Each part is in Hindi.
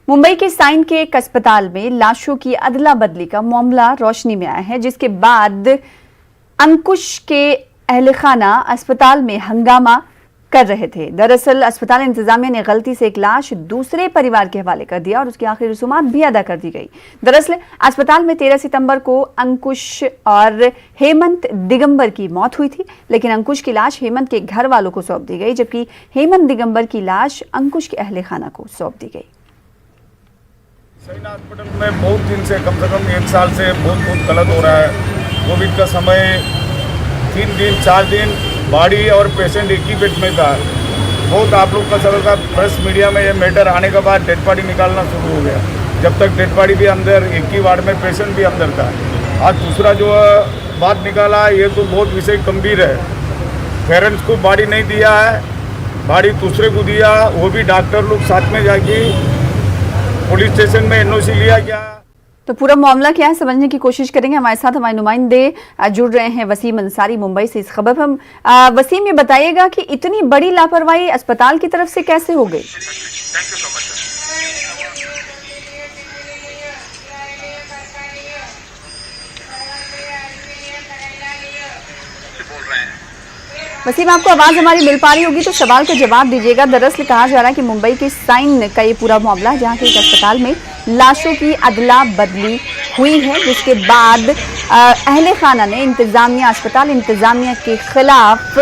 मुंबई के साइन के एक अस्पताल में लाशों की अदला बदली का मामला रोशनी में आया है, जिसके बाद अंकुश के अहले खाना अस्पताल में हंगामा कर रहे थे। दरअसल अस्पताल इंतजामिया ने गलती से एक लाश दूसरे परिवार के हवाले कर दिया और उसकी आखिरी रसूमात भी अदा कर दी गई। दरअसल अस्पताल में 13 सितंबर को अंकुश और हेमंत दिगंबर की मौत हुई थी, लेकिन अंकुश की लाश हेमंत के घर वालों को सौंप दी गई, जबकि हेमंत दिगंबर की लाश अंकुश के अहले खाना को सौंप दी गई। साइन हॉस्पिटल में बहुत दिन से, कम 1 साल से बहुत गलत हो रहा है। कोविड का समय 3 दिन 4 दिन बॉडी और पेशेंट एक ही बेड में था। बहुत आप लोग का चल था, प्रेस मीडिया में ये मैटर आने के बाद डेड बॉडी निकालना शुरू हो गया। जब तक डेड बॉडी भी अंदर, एक ही वार्ड में पेशेंट भी अंदर था। आज दूसरा जो बात निकाला, ये तो बहुत विषय गंभीर है। पेरेंट्स को बॉडी नहीं दिया है, बॉडी दूसरे को दिया, वो भी डॉक्टर लोग साथ में जाके पुलिस स्टेशन में एनओसी लिया गया। तो पूरा मामला क्या है समझने की कोशिश करेंगे। हमारे साथ हमारे नुमाइंदे जुड़ रहे हैं, वसीम अंसारी मुंबई से इस खबर पर। हम वसीम, ये बताइएगा कि इतनी बड़ी लापरवाही अस्पताल की तरफ से कैसे हो गई? वसीम, आपको आवाज हमारी मिल पा रही होगी तो सवाल का जवाब दीजिएगा। दरअसल कहा जा रहा है कि मुंबई के साइन का ये पूरा मामला, जहां के एक अस्पताल में लाशों की अदला बदली हुई है, जिसके बाद अहले खाना ने अस्पताल इंतजामिया के खिलाफ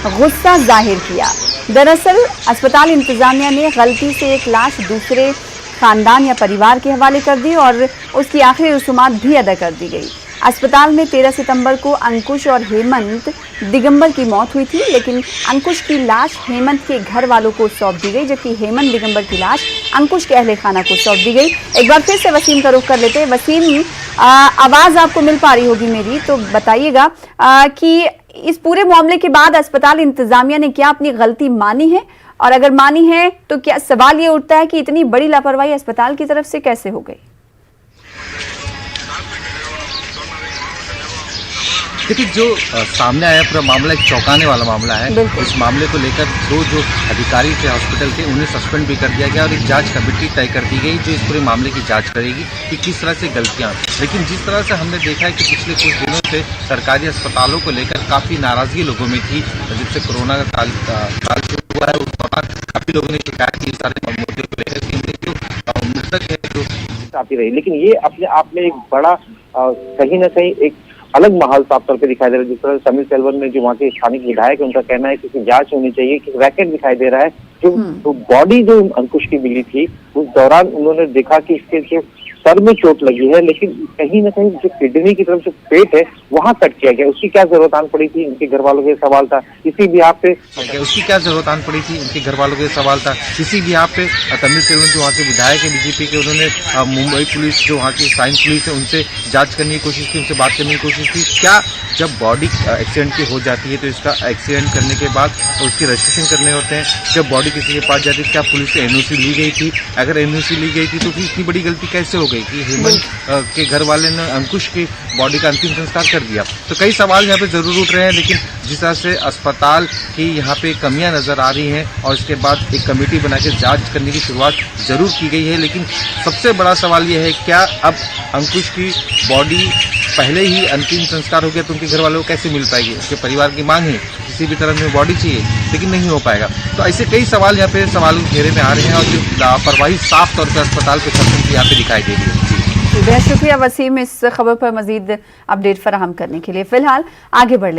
गुस्सा जाहिर किया। दरअसल अस्पताल इंतजामिया ने गलती से एक लाश दूसरे खानदान या परिवार के हवाले कर दी और उसकी आखिरी रसूमात भी अदा कर दी गई। अस्पताल में 13 सितंबर को अंकुश और हेमंत दिगंबर की मौत हुई थी, लेकिन अंकुश की लाश हेमंत के घर वालों को सौंप दी गई, जबकि हेमंत दिगंबर की लाश अंकुश के अहले खाना को सौंप दी गई। एक बार फिर से वसीम का रुख कर लेते हैं। वसीम, आवाज आपको मिल पा रही होगी मेरी, तो बताइएगा कि इस पूरे मामले के बाद अस्पताल इंतजामिया ने क्या अपनी गलती मानी है, और अगर मानी है तो क्या सवाल ये उठता है कि इतनी बड़ी लापरवाही अस्पताल की तरफ से कैसे हो गई? देखिए, जो सामने आया पूरा मामला एक चौंकाने वाला मामला है। इस मामले को लेकर जो अधिकारी थे हॉस्पिटल के, उन्हें सस्पेंड भी कर दिया गया और एक जांच कमेटी तय कर दी गई जो इस पूरे मामले की जांच करेगी कि किस तरह से गलतियां। लेकिन जिस तरह से हमने देखा है कि पिछले कुछ दिनों से सरकारी अस्पतालों को लेकर काफ़ी नाराजगी लोगों में थी। जब से कोरोना का काल शुरू हुआ है, उस दौरान काफ़ी लोगों ने शिकायत की सारे मुद्दों को लेकर कि जो मृतक है जो आती रही। लेकिन ये अपने आप में एक बड़ा कहीं ना कहीं एक अलग माहौल साफ तौर पे दिखाई दे रहा है। जिस तरह समीर सेल्वन ने, जो वहाँ के स्थानिक विधायक है, उनका कहना है कि जांच होनी चाहिए, कि रैकेट दिखाई दे रहा है। जो बॉडी जो अंकुश की मिली थी, उस दौरान उन्होंने देखा कि इसके जो सर में चोट लगी है, लेकिन कहीं ना कहीं जो किडनी की तरफ जो पेट है वहाँ कट किया गया। उसकी क्या जरूरत आन पड़ी थी, उनके घर वालों के सवाल था। इसी भी यहाँ पे उसकी क्या जरूरत आन पड़ी थी, उनके घर वालों के सवाल था। इसी भी यहाँ पे तमिल सेल्वन जो वहाँ के विधायक है बीजेपी के, उन्होंने मुंबई पुलिस, जो वहाँ की साइन पुलिस है, उनसे जांच करने की कोशिश की, उनसे बात करने की कोशिश की। क्या जब बॉडी एक्सीडेंट की हो जाती है तो इसका एक्सीडेंट करने के बाद उसकी रजिस्ट्रेशन करने होते हैं। जब बॉडी किसी के पास जाती है, क्या पुलिस से एनओसी ली गई थी? अगर एनओसी ली गई थी तो फिर इतनी बड़ी गलती कैसे हो गई कि हेमंत के घर वाले ने अंकुश की बॉडी का अंतिम संस्कार कर दिया? तो कई सवाल यहाँ पे जरूर उठ रहे हैं। लेकिन जिस तरह से अस्पताल की यहाँ पे कमियां नजर आ रही हैं और इसके बाद एक कमेटी बना के जांच करने की शुरुआत जरूर की गई है, लेकिन सबसे बड़ा सवाल यह है, क्या अब अंकुश की बॉडी पहले ही अंतिम संस्कार हो गया तो उनके घर वालों को कैसे मिल पाएगी? उसके परिवार की मांग है किसी भी तरह में बॉडी चाहिए, लेकिन नहीं हो पाएगा। तो ऐसे कई सवाल यहाँ पे सवाल घेरे में आ रहे हैं और जो लापरवाही साफ तौर पर अस्पताल के प्रशासन की यहाँ पे दिखाई दे रही है। बेहद शुक्रिया वसीम, इस खबर पर मजीद अपडेट फराहम करने के लिए। फिलहाल आगे बढ़